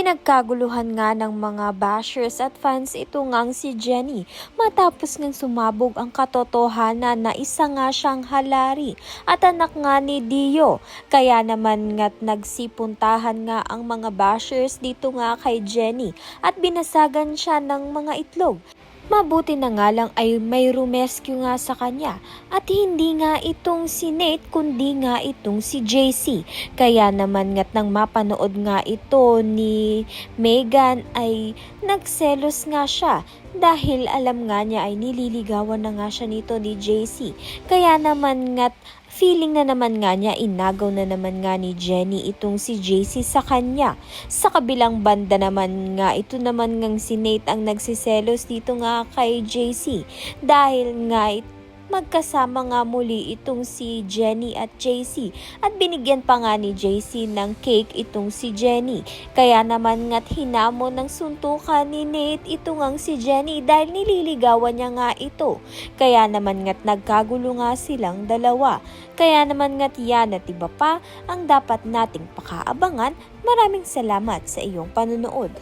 Pinagkaguluhan nga ng mga bashers at fans ito ngang si Jennie matapos ngang sumabog ang katotohanan na isa nga siyang halari at anak nga ni Dio. Kaya naman nga't nagsipuntahan nga ang mga bashers dito nga kay Jennie at binasagan siya ng mga itlog. Mabuti na nga lang ay may rumescue nga sa kanya at hindi nga itong si Nate kundi nga itong si JC. Kaya naman nga't nang mapanood nga ito ni Megan ay nagselos nga siya dahil alam nga niya ay nililigawan na nga siya nito ni JC. Kaya naman nga't feeling na naman nga niya inagaw na naman nga ni Jennie itong si JC sa kanya. Sa kabilang banda naman nga ito naman ngang si Nate ang nagsiselos dito nga kay JC dahil nga magkasama nga muli itong si Jennie at JC at binigyan pa nga ni JC ng cake itong si Jennie. Kaya naman nga't hinamon ng suntukan ni Nate ito ngang si Jennie dahil nililigawan niya nga ito. Kaya naman nga't nagkagulo nga silang dalawa. Kaya naman nga't yan at iba pa ang dapat nating pakaabangan. Maraming salamat sa iyong panunood.